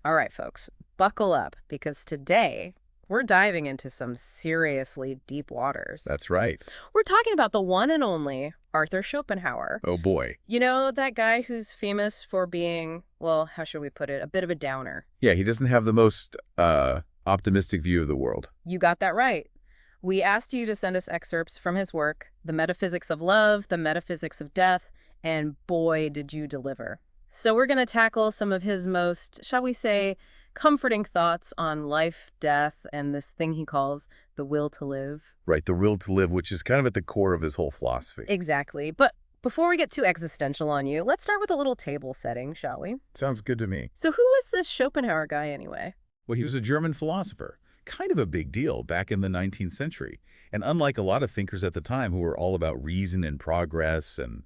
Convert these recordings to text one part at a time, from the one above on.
All right, folks, buckle up because today we're diving into some seriously deep waters. That's right. We're talking about the one and only Arthur Schopenhauer. Oh boy. You know, that guy who's famous for being, well, how should we put it, a bit of a downer. Yeah, he doesn't have the most optimistic view of the world. You got that right. We asked you to send us excerpts from his work, The Metaphysics of Love, The Metaphysics of Death, and boy, did you deliver. So we're going to tackle some of his most, shall we say, comforting thoughts on life, death, and this thing he calls the will to live. Right, the will to live, which is kind of at the core of his whole philosophy. Exactly. But before we get too existential on you, let's start with a little table setting, shall we? Sounds good to me. So who was this Schopenhauer guy anyway? Well, he was a German philosopher, kind of a big deal back in the 19th century. And unlike a lot of thinkers at the time who were all about reason and progress and,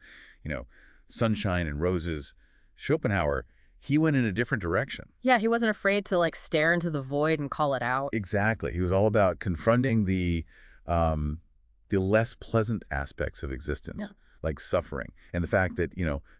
sunshine and roses, Schopenhauer, he went in a different direction. Yeah, he wasn't afraid to stare into the void and call it out. Exactly. He was all about confronting the less pleasant aspects of existence, like suffering, and the fact that,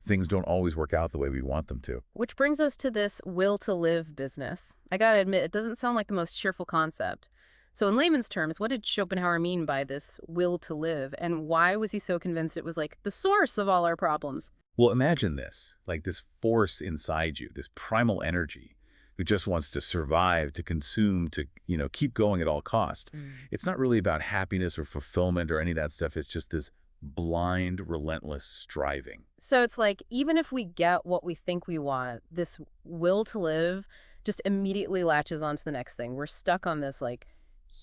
things don't always work out the way we want them to. Which brings us to this will to live business. I gotta admit, it doesn't sound like the most cheerful concept. So in layman's terms, what did Schopenhauer mean by this will to live, and why was he so convinced it was the source of all our problems? Well, imagine this, like this force inside you, this primal energy who just wants to survive, to consume, to, keep going at all cost. It's not really about happiness or fulfillment or any of that stuff. It's just this blind, relentless striving. So it's like, even if we get what we think we want, this will to live just immediately latches onto the next thing. We're stuck on this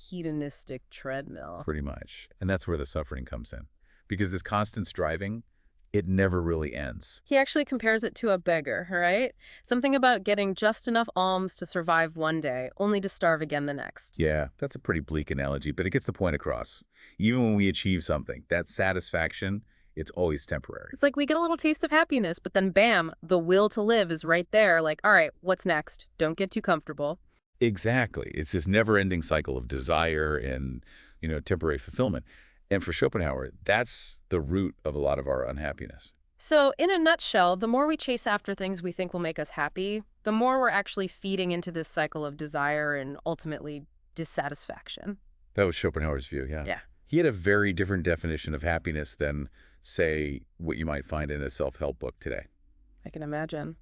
hedonistic treadmill. Pretty much. And that's where the suffering comes in. Because this constant striving, it never really ends. He actually compares it to a beggar, right? Something about getting just enough alms to survive one day, only to starve again the next. Yeah, that's a pretty bleak analogy, but it gets the point across. Even when we achieve something, that satisfaction, it's always temporary. It's like we get a little taste of happiness, but then bam, the will to live is right there. All right, what's next? Don't get too comfortable. Exactly. It's this never-ending cycle of desire and, temporary fulfillment. And for Schopenhauer, that's the root of a lot of our unhappiness. So in a nutshell, the more we chase after things we think will make us happy, the more we're actually feeding into this cycle of desire and ultimately dissatisfaction. That was Schopenhauer's view, yeah. Yeah. He had a very different definition of happiness than, say, what you might find in a self-help book today. I can imagine.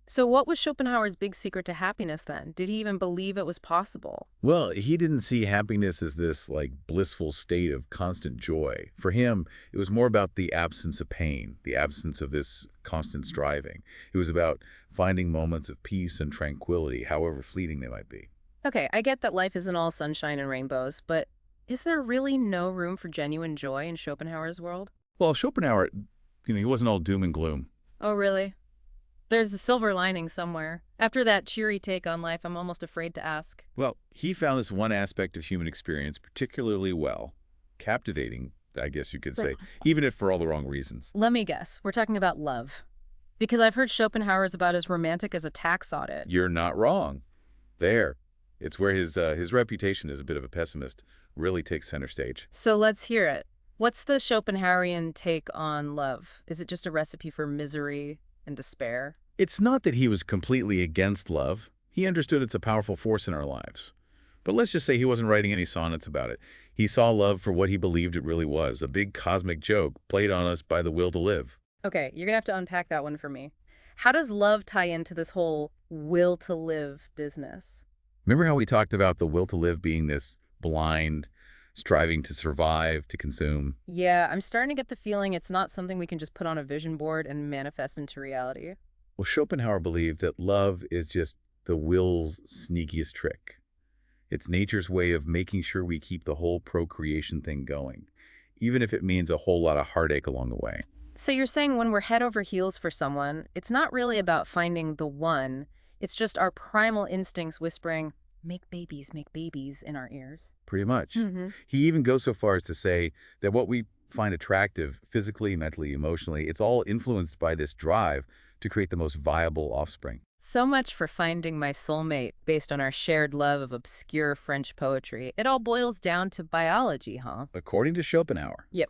So what was Schopenhauer's big secret to happiness then? Did he even believe it was possible? Well, he didn't see happiness as this, blissful state of constant joy. For him, it was more about the absence of pain, the absence of this constant striving. It was about finding moments of peace and tranquility, however fleeting they might be. Okay, I get that life isn't all sunshine and rainbows, but is there really no room for genuine joy in Schopenhauer's world? Well, Schopenhauer, he wasn't all doom and gloom. Oh, really? There's a silver lining somewhere. After that cheery take on life, I'm almost afraid to ask. Well, he found this one aspect of human experience particularly well, captivating, I guess you could say, even if for all the wrong reasons. Let me guess. We're talking about love. Because I've heard Schopenhauer's about as romantic as a tax audit. You're not wrong. There. It's where his reputation as a bit of a pessimist really takes center stage. So let's hear it. What's the Schopenhauerian take on love? Is it just a recipe for misery and despair? It's not that he was completely against love. He understood it's a powerful force in our lives. But let's just say he wasn't writing any sonnets about it. He saw love for what he believed it really was, a big cosmic joke played on us by the will to live. Okay, you're gonna have to unpack that one for me. How does love tie into this whole will to live business? Remember how we talked about the will to live being this blind, striving to survive, to consume? Yeah, I'm starting to get the feeling it's not something we can just put on a vision board and manifest into reality. Well, Schopenhauer believed that love is just the will's sneakiest trick. It's nature's way of making sure we keep the whole procreation thing going, even if it means a whole lot of heartache along the way. So you're saying when we're head over heels for someone, it's not really about finding the one, it's just our primal instincts whispering, make babies, in our ears. Pretty much. He even goes so far as to say that what we find attractive physically, mentally, emotionally, it's all influenced by this drive to create the most viable offspring. So much for finding my soulmate based on our shared love of obscure French poetry. It all boils down to biology, huh? According to Schopenhauer. Yep.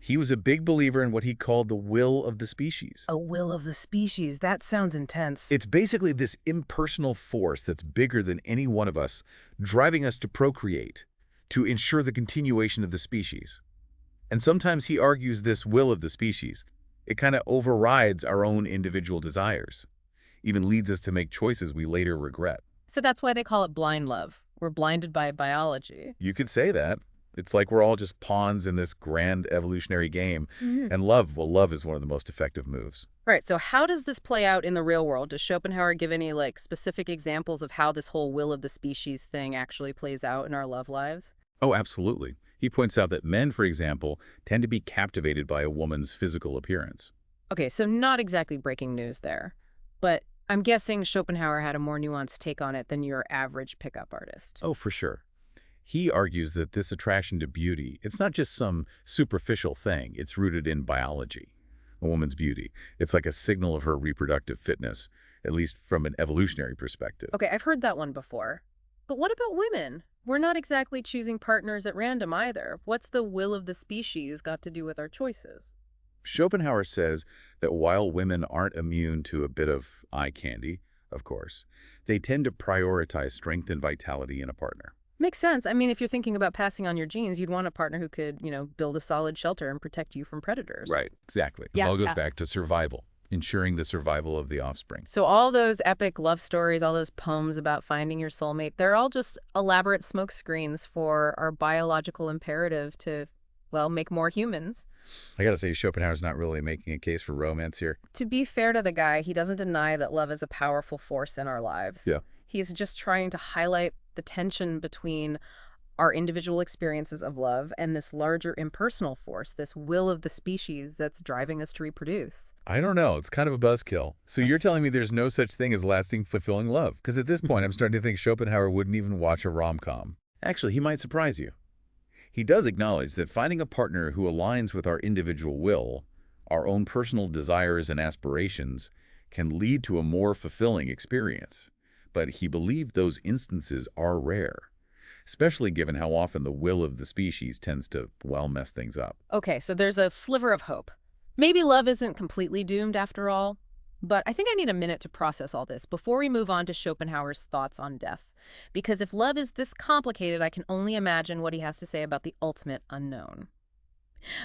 He was a big believer in what he called the will of the species. A will of the species. That sounds intense. It's basically this impersonal force that's bigger than any one of us, driving us to procreate, to ensure the continuation of the species. And sometimes he argues this will of the species, it kind of overrides our own individual desires, even leads us to make choices we later regret. So that's why they call it blind love. We're blinded by biology. You could say that. It's like we're all just pawns in this grand evolutionary game. Mhm. And love, well, love is one of the most effective moves. Right, so how does this play out in the real world? Does Schopenhauer give any, specific examples of how this whole will of the species thing actually plays out in our love lives? Oh, absolutely. He points out that men, for example, tend to be captivated by a woman's physical appearance. Okay, so not exactly breaking news there. But I'm guessing Schopenhauer had a more nuanced take on it than your average pickup artist. Oh, for sure. He argues that this attraction to beauty, it's not just some superficial thing. It's rooted in biology, a woman's beauty. It's like a signal of her reproductive fitness, at least from an evolutionary perspective. Okay, I've heard that one before. But what about women? We're not exactly choosing partners at random either. What's the will of the species got to do with our choices? Schopenhauer says that while women aren't immune to a bit of eye candy, of course, they tend to prioritize strength and vitality in a partner. Makes sense. I mean, if you're thinking about passing on your genes, you'd want a partner who could, build a solid shelter and protect you from predators. Right, exactly. It Yeah, all goes yeah. back to survival, ensuring the survival of the offspring. So all those epic love stories, all those poems about finding your soulmate, they're all just elaborate smokescreens for our biological imperative to, make more humans. I gotta say, Schopenhauer's not really making a case for romance here. To be fair to the guy, he doesn't deny that love is a powerful force in our lives. Yeah. He's just trying to highlight the tension between our individual experiences of love and this larger impersonal force, this will of the species that's driving us to reproduce. I don't know. It's kind of a buzzkill. So you're telling me there's no such thing as lasting, fulfilling love? Because at this point, I'm starting to think Schopenhauer wouldn't even watch a rom-com. Actually, he might surprise you. He does acknowledge that finding a partner who aligns with our individual will, our own personal desires and aspirations, can lead to a more fulfilling experience. But he believed those instances are rare, especially given how often the will of the species tends to, mess things up. Okay, so there's a sliver of hope. Maybe love isn't completely doomed after all, but I think I need a minute to process all this before we move on to Schopenhauer's thoughts on death. Because if love is this complicated, I can only imagine what he has to say about the ultimate unknown.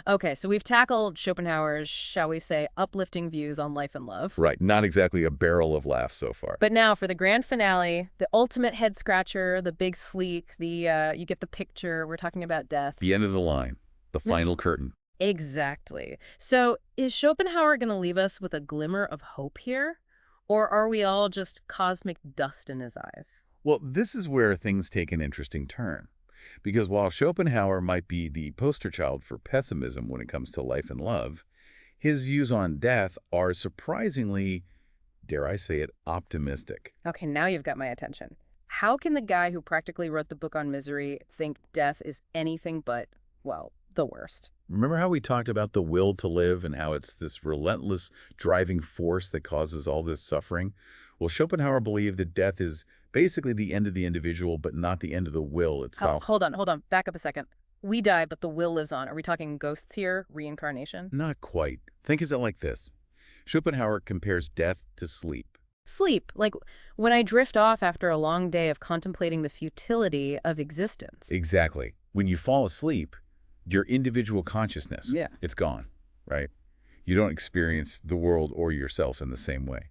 Okay, so we've tackled Schopenhauer's, shall we say, uplifting views on life and love. Right, not exactly a barrel of laughs so far. But now for the grand finale, the ultimate head scratcher, the big sleek, you get the picture, we're talking about death. The end of the line, the final curtain. Exactly. So is Schopenhauer going to leave us with a glimmer of hope here? Or are we all just cosmic dust in his eyes? Well, this is where things take an interesting turn. Because while Schopenhauer might be the poster child for pessimism when it comes to life and love, his views on death are surprisingly, dare I say it, optimistic. Okay, now you've got my attention. How can the guy who practically wrote the book on misery think death is anything but, the worst? Remember how we talked about the will to live and how it's this relentless driving force that causes all this suffering? Well, Schopenhauer believed that death is basically the end of the individual, but not the end of the will itself. Hold on. Back up a second. We die, but the will lives on. Are we talking ghosts here? Reincarnation? Not quite. Think of it like this. Schopenhauer compares death to sleep. Sleep, like when I drift off after a long day of contemplating the futility of existence. Exactly. When you fall asleep, your individual consciousness, Yeah. it's gone, right? You don't experience the world or yourself in the same way.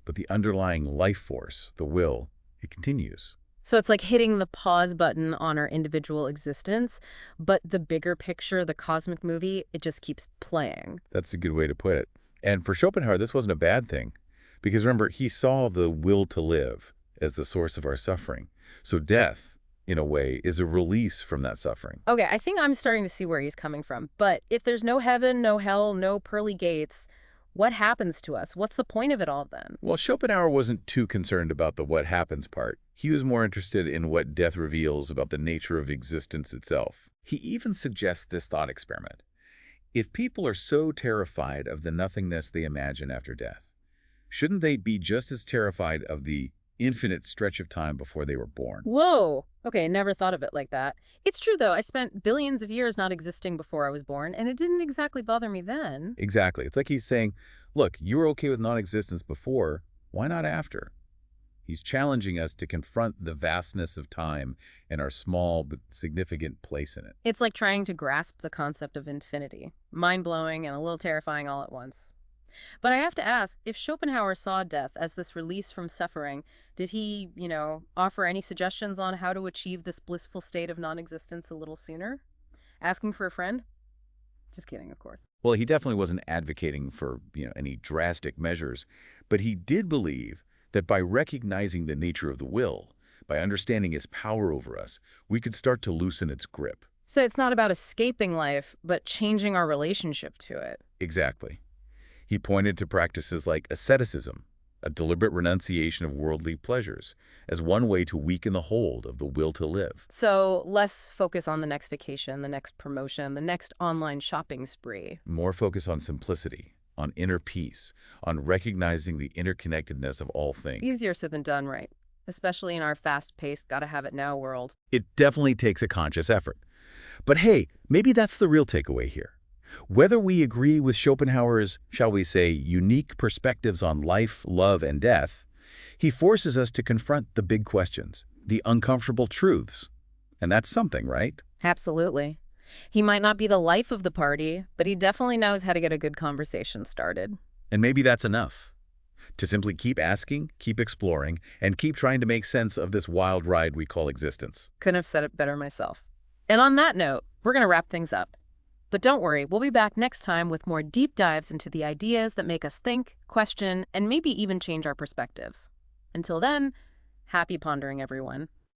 But the underlying life force, the will, it continues. So it's like hitting the pause button on our individual existence, but the bigger picture, the cosmic movie, it just keeps playing. That's a good way to put it. And for Schopenhauer, this wasn't a bad thing. Because remember, he saw the will to live as the source of our suffering. So death, in a way, is a release from that suffering. Okay, I think I'm starting to see where he's coming from. But if there's no heaven, no hell, no pearly gates, what happens to us? What's the point of it all then? Well, Schopenhauer wasn't too concerned about the what happens part. He was more interested in what death reveals about the nature of existence itself. He even suggests this thought experiment. If people are so terrified of the nothingness they imagine after death, shouldn't they be just as terrified of the infinite stretch of time before they were born. Whoa! Okay, never thought of it like that. It's true, though. I spent billions of years not existing before I was born, and it didn't exactly bother me then. Exactly. It's like he's saying, look, you were okay with non-existence before, why not after? He's challenging us to confront the vastness of time and our small but significant place in it. It's like trying to grasp the concept of infinity. Mind-blowing and a little terrifying all at once. But I have to ask, if Schopenhauer saw death as this release from suffering, did he, offer any suggestions on how to achieve this blissful state of non-existence a little sooner? Asking for a friend? Just kidding, of course. Well, he definitely wasn't advocating for, any drastic measures, but he did believe that by recognizing the nature of the will, by understanding its power over us, we could start to loosen its grip. So it's not about escaping life, but changing our relationship to it. Exactly. He pointed to practices like asceticism, a deliberate renunciation of worldly pleasures, as one way to weaken the hold of the will to live. So less focus on the next vacation, the next promotion, the next online shopping spree. More focus on simplicity, on inner peace, on recognizing the interconnectedness of all things. Easier said than done, right? Especially in our fast-paced, gotta-have-it-now world. It definitely takes a conscious effort. But hey, maybe that's the real takeaway here. Whether we agree with Schopenhauer's, shall we say, unique perspectives on life, love, and death, he forces us to confront the big questions, the uncomfortable truths. And that's something, right? Absolutely. He might not be the life of the party, but he definitely knows how to get a good conversation started. And maybe that's enough. To simply keep asking, keep exploring, and keep trying to make sense of this wild ride we call existence. Couldn't have said it better myself. And on that note, we're going to wrap things up. But don't worry, we'll be back next time with more deep dives into the ideas that make us think, question, and maybe even change our perspectives. Until then, happy pondering, everyone.